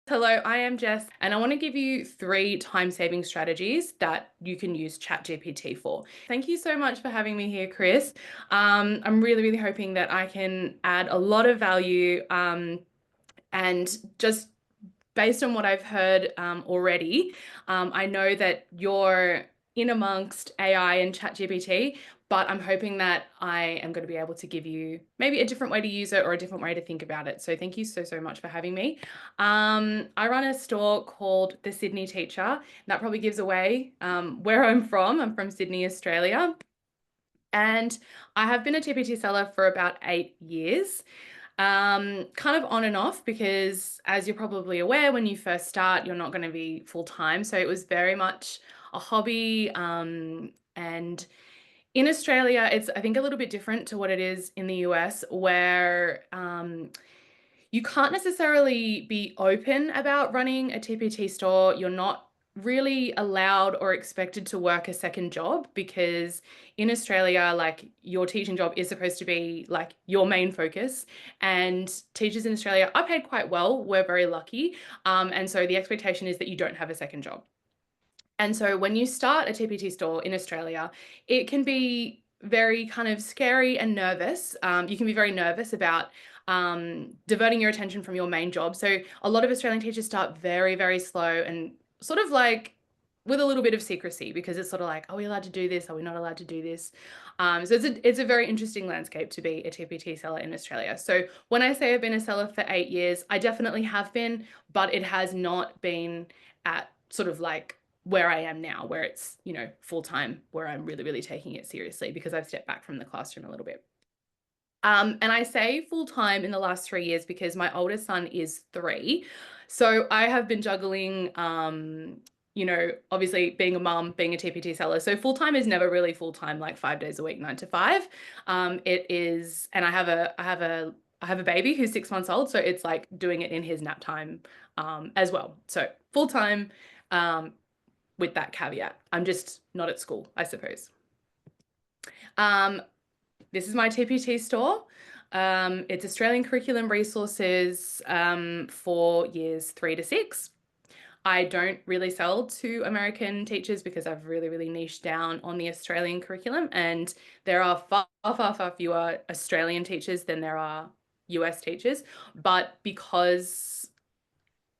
Hello, I am Jess, and I want to give you 3 time-saving strategies that you can use ChatGPT for. Thank you so much for having me here, Chris. I'm really hoping that I can add a lot of value, and just based on what I've heard already, I know that you're in amongst AI and ChatGPT, but I'm hoping that I am going to be able to give you maybe a different way to use it or a different way to think about it. So thank you so much for having me. I run a store called The Sydney Teacher. That probably gives away where I'm from. I'm from Sydney, Australia. And I have been a TpT seller for about 8 years. Kind of on and off because, as you're probably aware, when you first start, you're not going to be full time. So it was very much a hobby. And in Australia, it's, I think, a little bit different to what it is in the US, where you can't necessarily be open about running a TpT store. You're not really allowed or expected to work a second job because in Australia, like, your teaching job is supposed to be like your main focus. And teachers in Australia are paid quite well. We're very lucky. And so the expectation is that you don't have a second job. And so when you start a TpT store in Australia, it can be very kind of scary and nervous. You can be very nervous about diverting your attention from your main job. So a lot of Australian teachers start very slow and sort of like with a little bit of secrecy because it's sort of like, are we allowed to do this? Are we not allowed to do this? So it's a very interesting landscape to be a TpT seller in Australia. So when I say I've been a seller for 8 years, I definitely have been, but it has not been at sort of like where I am now, where it's, full time, where I'm really taking it seriously because I've stepped back from the classroom a little bit. And I say full time in the last 3 years because my oldest son is 3. So I have been juggling, obviously being a mum, being a TpT seller. So full time is never really full time, like 5 days a week, 9 to 5. It is, and I have a baby who's 6 months old, so it's like doing it in his nap time, as well. So full time, with that caveat. I'm just not at school, I suppose. Um, this is my TpT store. It's Australian curriculum resources for years 3 to 6. I don't really sell to American teachers because I've really niched down on the Australian curriculum, and there are far fewer Australian teachers than there are US teachers. But because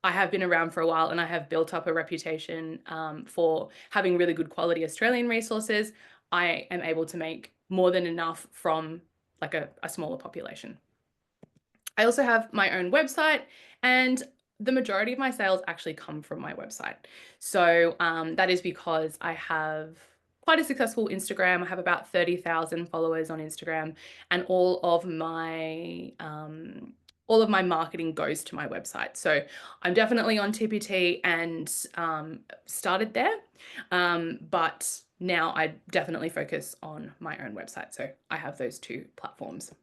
I have been around for a while and I have built up a reputation for having really good quality Australian resources, I am able to make more than enough from like a smaller population. I also have my own website, and the majority of my sales actually come from my website. So that is because I have quite a successful Instagram. I have about 30,000 followers on Instagram, and all of my marketing goes to my website. So I'm definitely on TpT and started there, but now I definitely focus on my own website. So I have those 2 platforms.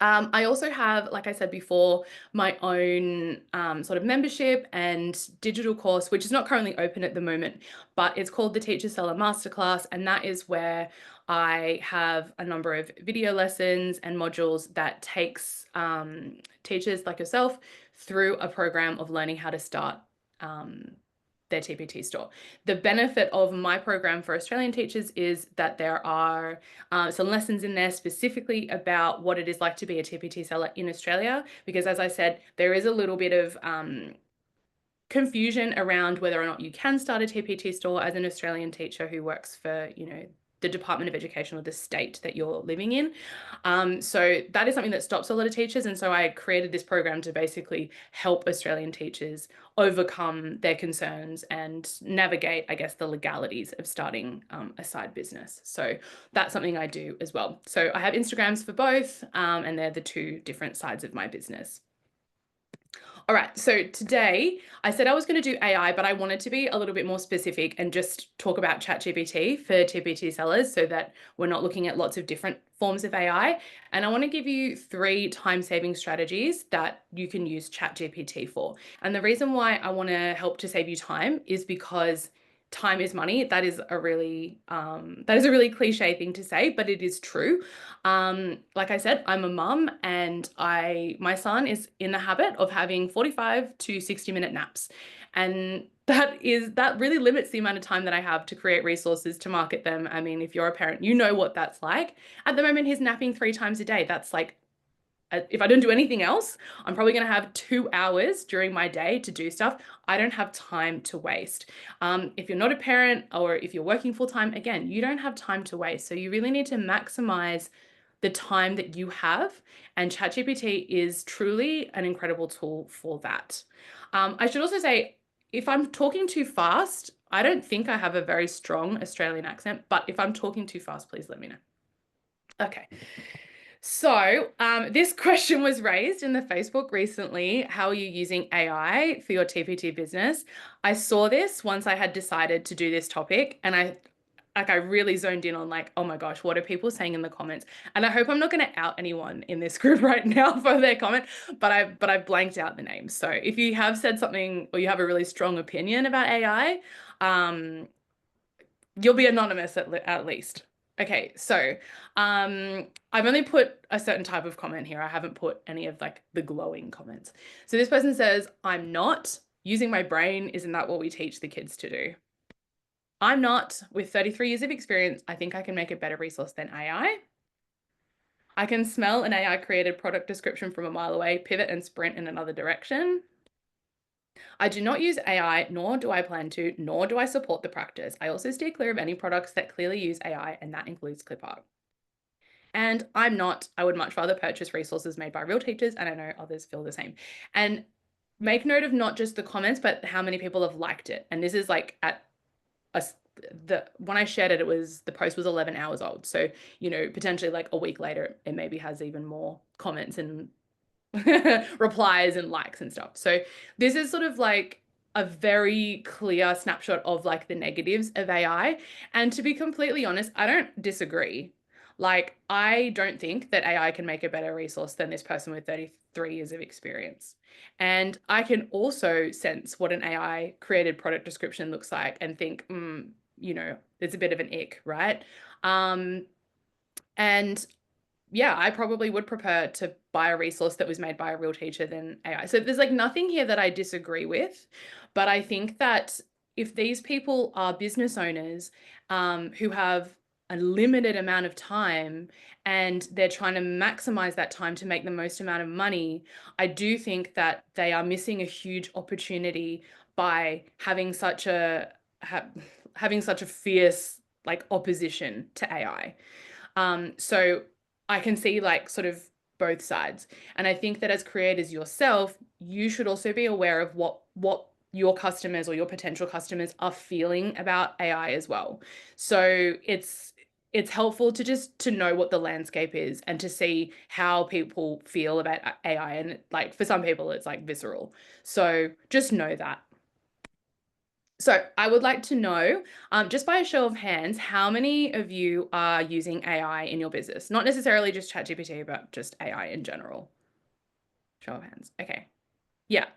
I also have, like I said before, my own sort of membership and digital course, which is not currently open at the moment, but it's called the Teacher Seller Masterclass. And that is where I have a number of video lessons and modules that takes teachers like yourself through a program of learning how to start their TpT store. The benefit of my program for Australian teachers is that there are some lessons in there specifically about what it is like to be a TpT seller in Australia, because as I said, there is a little bit of confusion around whether or not you can start a TpT store as an Australian teacher who works for, the Department of Education or the state that you're living in. So that is something that stops a lot of teachers. And so I created this program to basically help Australian teachers overcome their concerns and navigate, I guess, the legalities of starting a side business. So that's something I do as well. So I have Instagrams for both, and they're the 2 different sides of my business. All right, so today I said I was going to do AI, but I wanted to be a little bit more specific and just talk about ChatGPT for TpT sellers so that we're not looking at lots of different forms of AI. And I want to give you 3 time-saving strategies that you can use ChatGPT for. And the reason why I want to help to save you time is because time is money. That is a really cliche thing to say, but it is true. Like I said, I'm a mum, and my son is in the habit of having 45 to 60-minute naps. And that really limits the amount of time that I have to create resources to market them. I mean, if you're a parent, you know what that's like. At the moment, he's napping 3 times a day. That's like, if I don't do anything else, I'm probably going to have 2 hours during my day to do stuff. I don't have time to waste. If you're not a parent, or if you're working full time, again, you don't have time to waste. So you really need to maximize the time that you have. And ChatGPT is truly an incredible tool for that. I should also say, if I'm talking too fast, I don't think I have a very strong Australian accent, but if I'm talking too fast, please let me know. Okay. So this question was raised in the Facebook recently. How are you using AI for your TpT business? I saw this once I had decided to do this topic, and I really zoned in on like, oh my gosh, what are people saying in the comments? And I hope I'm not going to out anyone in this group right now for their comment, but I blanked out the names. So if you have said something, or you have a really strong opinion about AI, you'll be anonymous at least. Okay, so I've only put a certain type of comment here. I haven't put any of like the glowing comments. So this person says, I'm not using my brain. Isn't that what we teach the kids to do? I'm not. With 33 years of experience, I think I can make a better resource than AI. I can smell an AI created product description from a mile away, pivot and sprint in another direction. I do not use AI, nor do I plan to, nor do I support the practice. I also steer clear of any products that clearly use AI, and that includes ClipArt. And I'm not. I would much rather purchase resources made by real teachers, and I know others feel the same. And make note of not just the comments, but how many people have liked it. And this is like when I shared it, the post was 11 hours old. So, potentially like a week later, it maybe has even more comments and replies and likes and stuff. So this is sort of like a very clear snapshot of like the negatives of AI. And to be completely honest, I don't disagree. Like, I don't think that AI can make a better resource than this person with 33 years of experience. And I can also sense what an AI created product description looks like and think, there's a bit of an ick, right? And yeah, I probably would prefer to buy a resource that was made by a real teacher than AI. So there's like nothing here that I disagree with, but I think that if these people are business owners who have a limited amount of time and they're trying to maximize that time to make the most amount of money, I do think that they are missing a huge opportunity by having such a fierce like opposition to AI. So I can see like sort of both sides. And I think that as creators yourself, you should also be aware of what your customers or your potential customers are feeling about AI as well. So it's helpful to know what the landscape is and to see how people feel about AI. And like for some people, it's like visceral. So just know that. So I would like to know, just by a show of hands, how many of you are using AI in your business? Not necessarily just ChatGPT, but just AI in general. Show of hands. Okay. Yeah.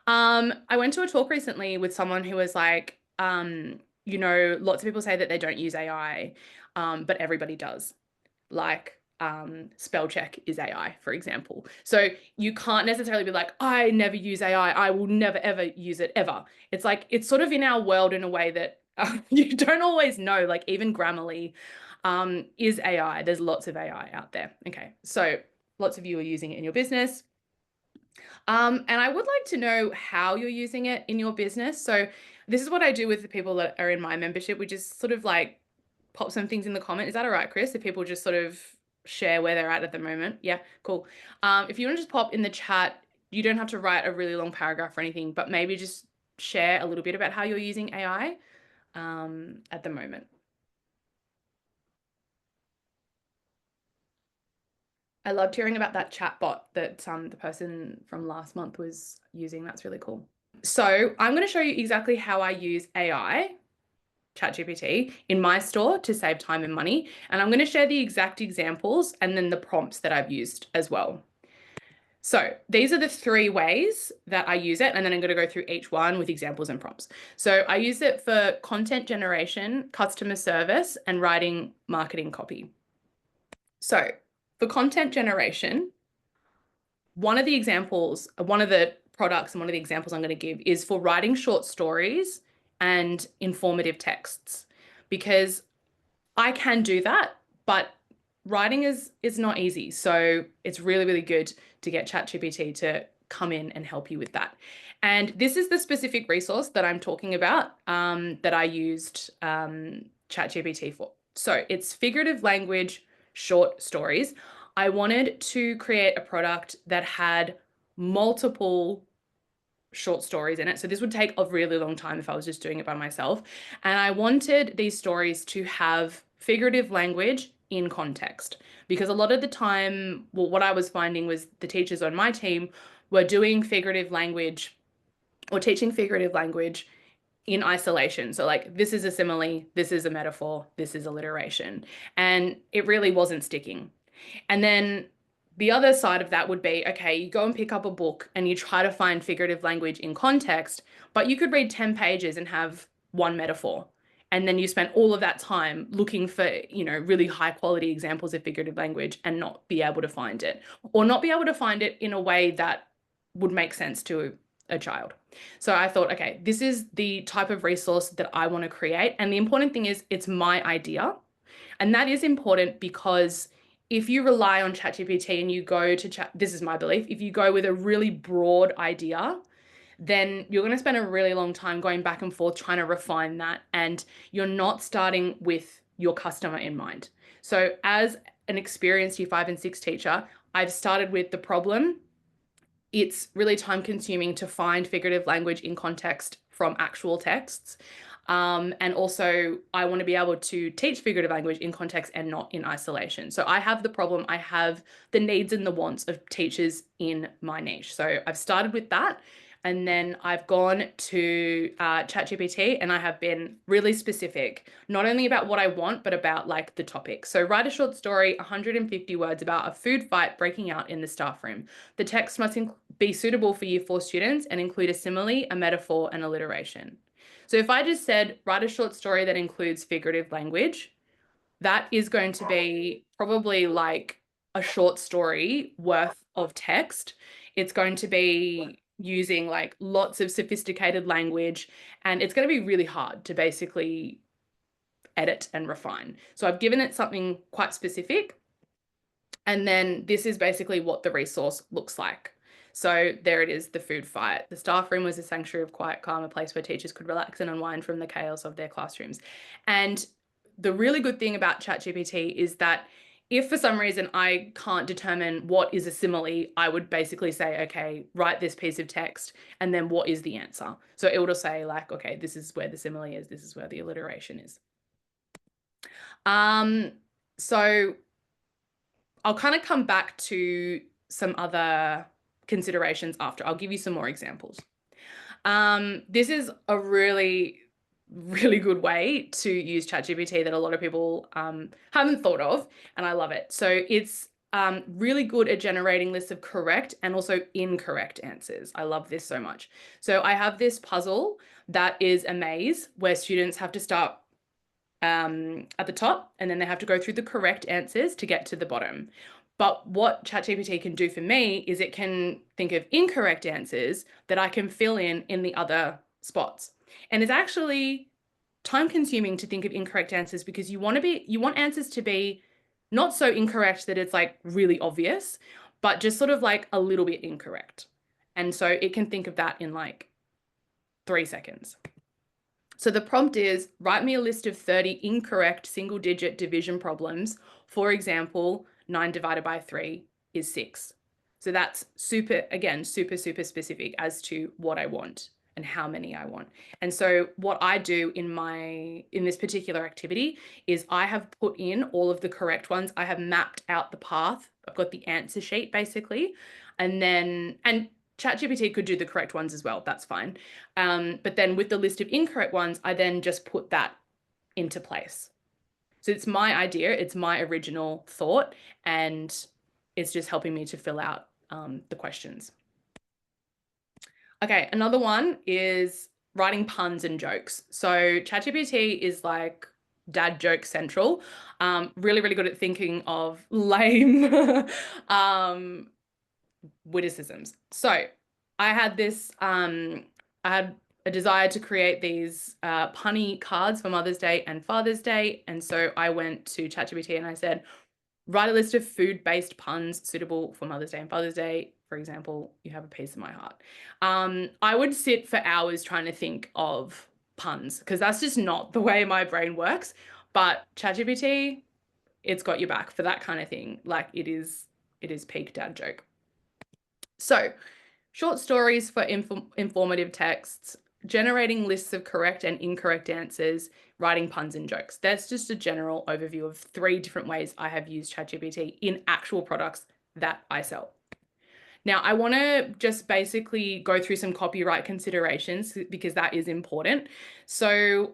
I went to a talk recently with someone who was like, lots of people say that they don't use AI, but everybody does. Like spell check is AI, for example. So you can't necessarily be like, I never use AI. I will never, ever use it ever. It's like, it's sort of in our world in a way that you don't always know, like even Grammarly is AI. There's lots of AI out there. Okay. So lots of you are using it in your business. And I would like to know how you're using it in your business. So this is what I do with the people that are in my membership. We just sort of like pop some things in the comment. Is that all right, Chris? If people just sort of share where they're at the moment. Yeah, cool. If you want to just pop in the chat, you don't have to write a really long paragraph or anything, but maybe just share a little bit about how you're using AI at the moment. I loved hearing about that chat bot that the person from last month was using. That's really cool. So I'm going to show you exactly how I use AI, ChatGPT, in my store to save time and money. And I'm going to share the exact examples and then the prompts that I've used as well. So these are the three ways that I use it, and then I'm going to go through each one with examples and prompts. So I use it for content generation, customer service, and writing marketing copy. So for content generation, one of the products and one of the examples I'm going to give is for writing short stories and informative texts, because I can do that, but writing is not easy. So it's really, really good to get ChatGPT to come in and help you with that. And this is the specific resource that I'm talking about, that I used ChatGPT for. So it's figurative language short stories. I wanted to create a product that had multiple short stories in it. So this would take a really long time if I was just doing it by myself. And I wanted these stories to have figurative language in context, because a lot of the time, well, what I was finding was the teachers on my team were doing figurative language or teaching figurative language in isolation. So like, this is a simile, this is a metaphor, this is alliteration. And it really wasn't sticking. And then the other side of that would be, okay, you go and pick up a book and you try to find figurative language in context, but you could read 10 pages and have one metaphor. And then you spent all of that time looking for, really high quality examples of figurative language and not be able to find it, or not be able to find it in a way that would make sense to a child. So I thought, okay, this is the type of resource that I want to create. And the important thing is it's my idea. And that is important because if you rely on ChatGPT and you go to chat, this is my belief, if you go with a really broad idea, then you're going to spend a really long time going back and forth trying to refine that. And you're not starting with your customer in mind. So as an experienced year 5 and 6 teacher, I've started with the problem. It's really time consuming to find figurative language in context from actual texts. And also, I want to be able to teach figurative language in context and not in isolation. So I have the problem, I have the needs and the wants of teachers in my niche. So I've started with that. And then I've gone to ChatGPT and I have been really specific, not only about what I want, but about like the topic. So write a short story, 150 words about a food fight breaking out in the staff room. The text must be suitable for year 4 students and include a simile, a metaphor, and alliteration. So if I just said, write a short story that includes figurative language, that is going to be probably like a short story worth of text. It's going to be using like lots of sophisticated language, and it's going to be really hard to basically edit and refine. So I've given it something quite specific. And then this is basically what the resource looks like. So there it is, the food fight. The staff room was a sanctuary of quiet calm, a place where teachers could relax and unwind from the chaos of their classrooms. And the really good thing about ChatGPT is that if for some reason I can't determine what is a simile, I would basically say, okay, write this piece of text, and then what is the answer? So it will say like, okay, this is where the simile is, this is where the alliteration is. So I'll kind of come back to some other considerations after. I'll give you some more examples. This is a really, really good way to use ChatGPT that a lot of people haven't thought of, and I love it. So it's really good at generating lists of correct and also incorrect answers. I love this so much. So I have this puzzle that is a maze where students have to start at the top, and then they have to go through the correct answers to get to the bottom. But what ChatGPT can do for me is it can think of incorrect answers that I can fill in the other spots. And it's actually time consuming to think of incorrect answers, because you want answers to be not so incorrect that it's like really obvious, but just sort of like a little bit incorrect. And so it can think of that in like 3 seconds. So the prompt is, write me a list of 30 incorrect single-digit division problems. For example, 9 divided by 3 is 6. So that's super specific as to what I want and how many I want. And so what I do in this particular activity is I have put in all of the correct ones. I have mapped out the path. I've got the answer sheet basically. And ChatGPT could do the correct ones as well, that's fine. But then with the list of incorrect ones, I then just put that into place. So it's my idea, it's my original thought, and it's just helping me to fill out the questions. Okay, another one is writing puns and jokes. So ChatGPT is like dad joke central. Really, really good at thinking of lame witticisms. So I had this, I had a desire to create these punny cards for Mother's Day and Father's Day. And so I went to ChatGPT and I said, write a list of food-based puns suitable for Mother's Day and Father's Day. For example, you have a piece of my heart. I would sit for hours trying to think of puns because that's just not the way my brain works. But ChatGPT, it's got your back for that kind of thing. Like it is peak dad joke. So short stories for informative texts, generating lists of correct and incorrect answers, writing puns and jokes. That's just a general overview of 3 different ways I have used ChatGPT in actual products that I sell. Now, I want to just basically go through some copyright considerations because that is important. So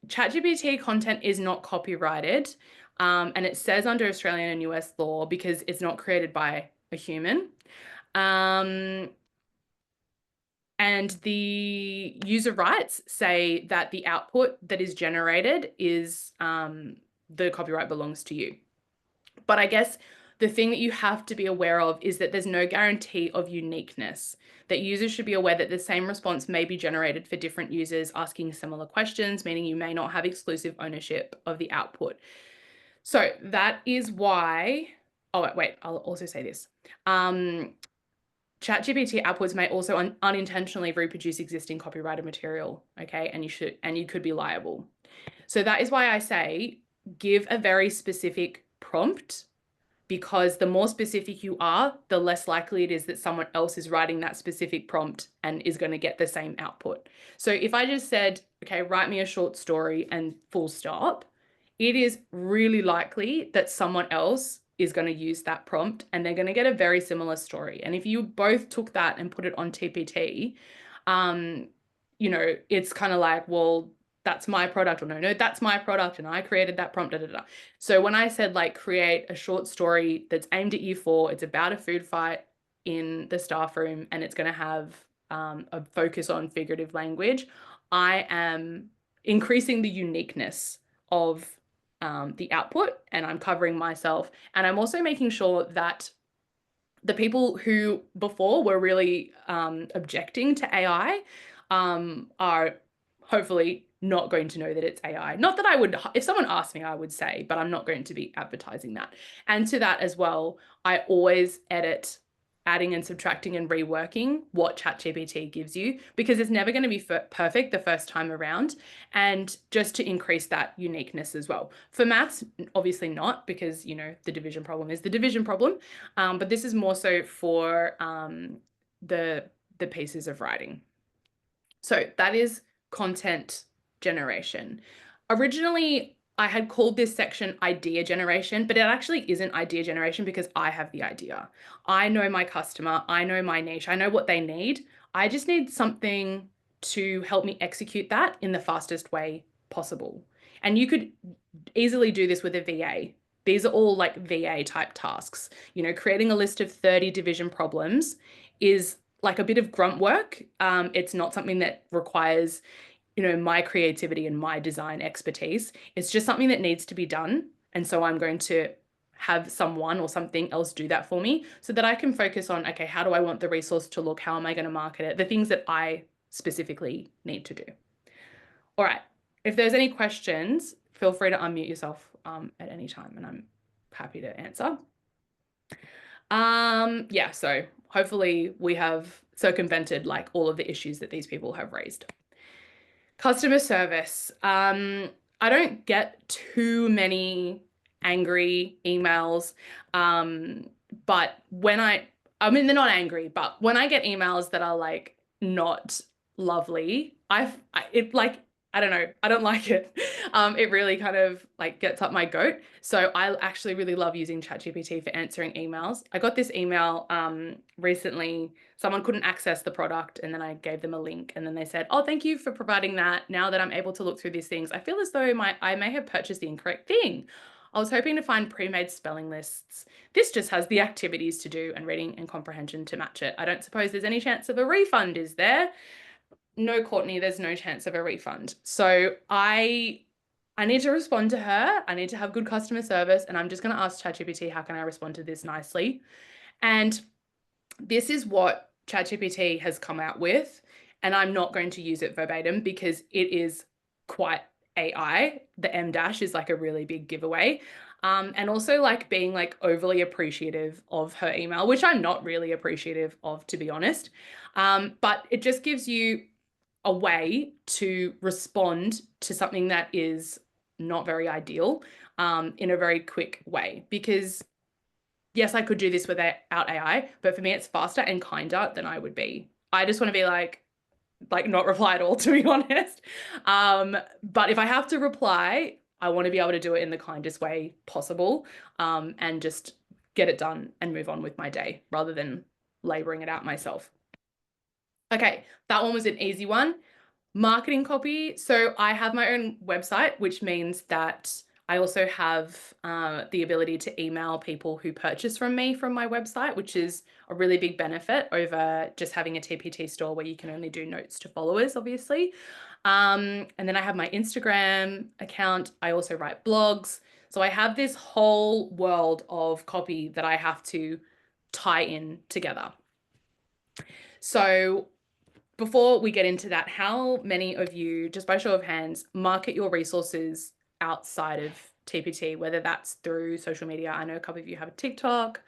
ChatGPT content is not copyrighted, and it says under Australian and US law because it's not created by a human. And the user rights say that the output that is generated is the copyright belongs to you. But I guess the thing that you have to be aware of is that there's no guarantee of uniqueness, that users should be aware that the same response may be generated for different users asking similar questions, meaning you may not have exclusive ownership of the output. So that is why, oh, wait, I'll also say this. ChatGPT outputs may also unintentionally reproduce existing copyrighted material, okay? And you could be liable. So that is why I say give a very specific prompt, because the more specific you are, the less likely it is that someone else is writing that specific prompt and is going to get the same output. So if I just said, okay, write me a short story and full stop, it is really likely that someone else is going to use that prompt and they're going to get a very similar story. And if you both took that and put it on TpT, you know, it's kind of like, well, that's my product, or no, that's my product and I created that prompt, da, da, da. So when I said like create a short story that's aimed at year 4, it's about a food fight in the staff room and it's going to have a focus on figurative language, I am increasing the uniqueness of the output, and I'm covering myself. And I'm also making sure that the people who before were really objecting to AI are hopefully not going to know that it's AI. Not that I would, if someone asked me, I would say, but I'm not going to be advertising that. And to that as well, I always edit, adding and subtracting and reworking what ChatGPT gives you, because it's never going to be perfect the first time around, and just to increase that uniqueness as well. For maths, obviously not, because, you know, the division problem is the division problem, but this is more so for the pieces of writing. So that is content generation. Originally, I had called this section idea generation, but it actually isn't idea generation because I have the idea. I know my customer, I know my niche, I know what they need. I just need something to help me execute that in the fastest way possible. And you could easily do this with a VA. These are all like VA type tasks. You know, creating a list of 30 division problems is like a bit of grunt work. It's not something that requires, you know, my creativity and my design expertise. It's just something that needs to be done. And so I'm going to have someone or something else do that for me so that I can focus on, okay, how do I want the resource to look? How am I going to market it? The things that I specifically need to do. All right. If there's any questions, feel free to unmute yourself at any time and I'm happy to answer. Yeah, so hopefully we have circumvented like all of the issues that these people have raised. Customer service. I don't get too many angry emails, but when I mean, they're not angry, but when I get emails that are like not lovely, I don't know, I don't like it. It really kind of like gets up my goat. So I actually really love using ChatGPT for answering emails. I got this email recently. Someone couldn't access the product and then I gave them a link and then they said, oh, thank you for providing that. Now that I'm able to look through these things, I feel as though I may have purchased the incorrect thing. I was hoping to find pre-made spelling lists. This just has the activities to do and reading and comprehension to match it. I don't suppose there's any chance of a refund, is there? No, Courtney, there's no chance of a refund. So I need to respond to her. I need to have good customer service, and I'm just going to ask ChatGPT, how can I respond to this nicely? And this is what ChatGPT has come out with, and I'm not going to use it verbatim because it is quite AI. The M dash is like a really big giveaway. And also like being like overly appreciative of her email, which I'm not really appreciative of, to be honest. But it just gives you a way to respond to something that is not very ideal in a very quick way. Because yes, I could do this without AI, but for me, it's faster and kinder than I would be. I just want to be like not reply at all, to be honest. But if I have to reply, I want to be able to do it in the kindest way possible, and just get it done and move on with my day rather than laboring it out myself. Okay, that one was an easy one. Marketing copy. So I have my own website, which means that I also have the ability to email people who purchase from me from my website, which is a really big benefit over just having a TpT store where you can only do notes to followers, obviously. And then I have my Instagram account. I also write blogs. So I have this whole world of copy that I have to tie in together. So before we get into that, how many of you, just by show of hands, market your resources outside of TpT, whether that's through social media? I know a couple of you have a TikTok,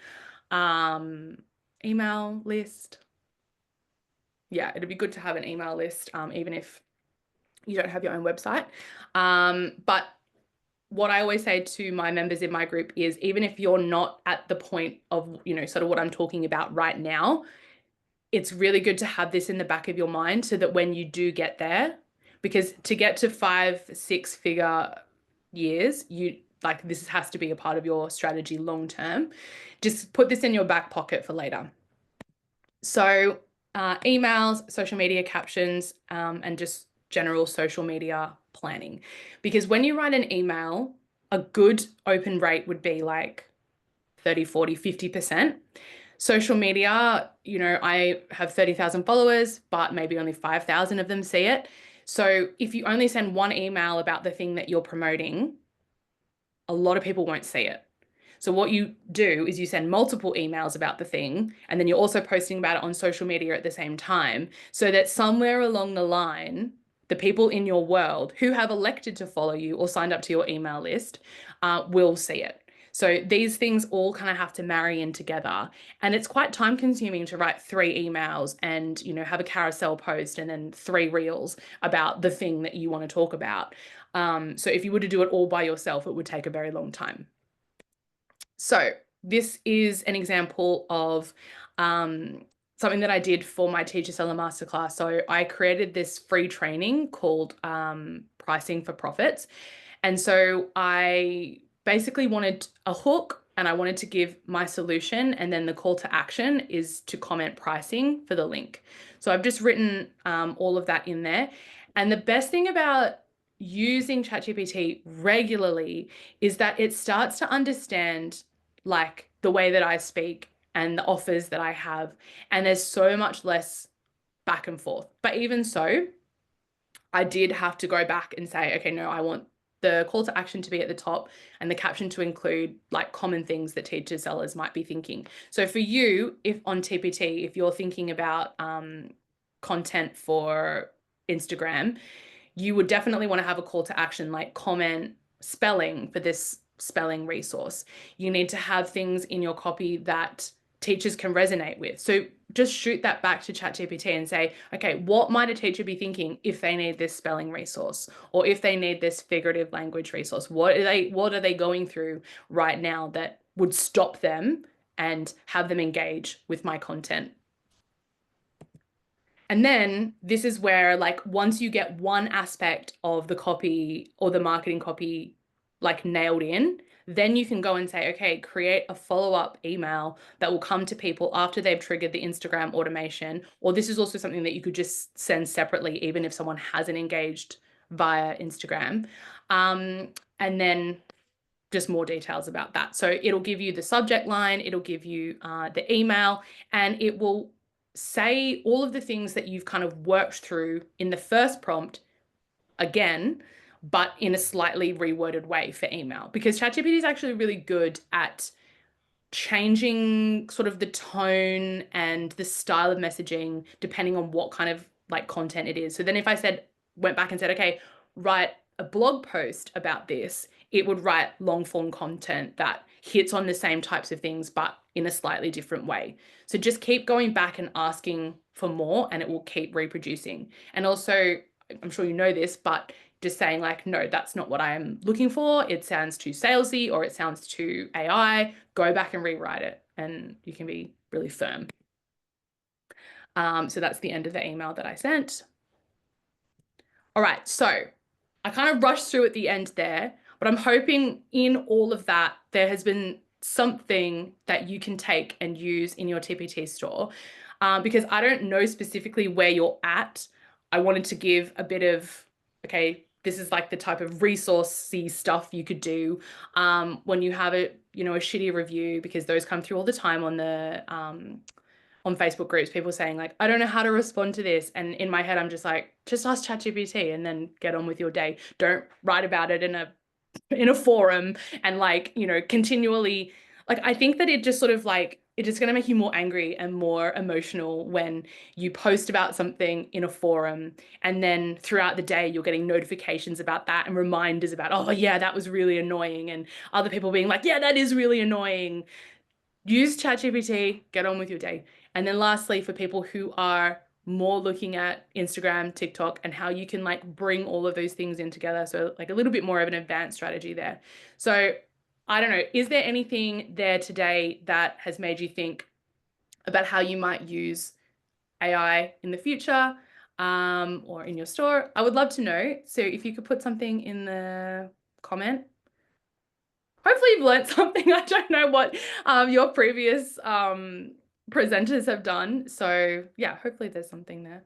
email list. Yeah, it'd be good to have an email list, even if you don't have your own website. But what I always say to my members in my group is, even if you're not at the point of, sort of what I'm talking about right now, it's really good to have this in the back of your mind so that when you do get there, because to get to 5-6 figure years, this has to be a part of your strategy long term. Just put this in your back pocket for later. So emails, social media captions, and just general social media planning. Because when you write an email, a good open rate would be like 30, 40, 50%. Social media, I have 30,000 followers, but maybe only 5,000 of them see it. So if you only send one email about the thing that you're promoting, a lot of people won't see it. So what you do is you send multiple emails about the thing, and then you're also posting about it on social media at the same time, so that somewhere along the line, the people in your world who have elected to follow you or signed up to your email list will see it. So these things all kind of have to marry in together. And it's quite time consuming to write 3 emails and, have a carousel post and then 3 reels about the thing that you want to talk about. So if you were to do it all by yourself, it would take a very long time. So this is an example of something that I did for my Teacher Seller Masterclass. So I created this free training called Pricing for Profits. And so I basically wanted a hook, and I wanted to give my solution, and then the call to action is to comment pricing for the link. So I've just written all of that in there. And the best thing about using ChatGPT regularly is that it starts to understand like the way that I speak and the offers that I have, and there's so much less back and forth. But even so, I did have to go back and say, okay, no, I want the call to action to be at the top and the caption to include like common things that teacher sellers might be thinking. So for you, if on TpT, if you're thinking about content for Instagram, you would definitely want to have a call to action like comment spelling for this spelling resource. You need to have things in your copy that teachers can resonate with. So just shoot that back to ChatGPT and say, okay, what might a teacher be thinking if they need this spelling resource, or if they need this figurative language resource? What are they going through right now that would stop them and have them engage with my content? And then this is where, like, once you get one aspect of the copy or the marketing copy like nailed in, then you can go and say, okay, create a follow-up email that will come to people after they've triggered the Instagram automation. Or this is also something that you could just send separately, even if someone hasn't engaged via Instagram. And then just more details about that. So it'll give you the subject line, it'll give you the email, and it will say all of the things that you've kind of worked through in the first prompt again, but in a slightly reworded way for email. Because ChatGPT is actually really good at changing sort of the tone and the style of messaging depending on what kind of like content it is. So then if I went back and said, okay, write a blog post about this, it would write long form content that hits on the same types of things, but in a slightly different way. So just keep going back and asking for more, and it will keep reproducing. And also, I'm sure you know this, but just saying like, no, that's not what I am looking for. It sounds too salesy or it sounds too AI. Go back and rewrite it, and you can be really firm. So that's the end of the email that I sent. All right, so I kind of rushed through at the end there, but I'm hoping in all of that, there has been something that you can take and use in your TpT store. Because I don't know specifically where you're at. I wanted to give a bit of, okay, this is like the type of resourcey stuff you could do when you have a shitty review, because those come through all the time on the on Facebook groups, people saying like, I don't know how to respond to this. And in my head, I'm just like, just ask ChatGPT and then get on with your day. Don't write about it in a forum and like, continually, like, I think that it just sort of like, it's just going to make you more angry and more emotional when you post about something in a forum, and then throughout the day you're getting notifications about that and reminders about, oh yeah, that was really annoying, and other people being like, yeah, that is really annoying. Use ChatGPT, get on with your day. And then lastly, for people who are more looking at Instagram, TikTok, and how you can like bring all of those things in together. So like a little bit more of an advanced strategy there. So I don't know, is there anything there today that has made you think about how you might use AI in the future or in your store? I would love to know. So if you could put something in the comment. Hopefully you've learned something. I don't know what your previous presenters have done. So yeah, hopefully there's something there.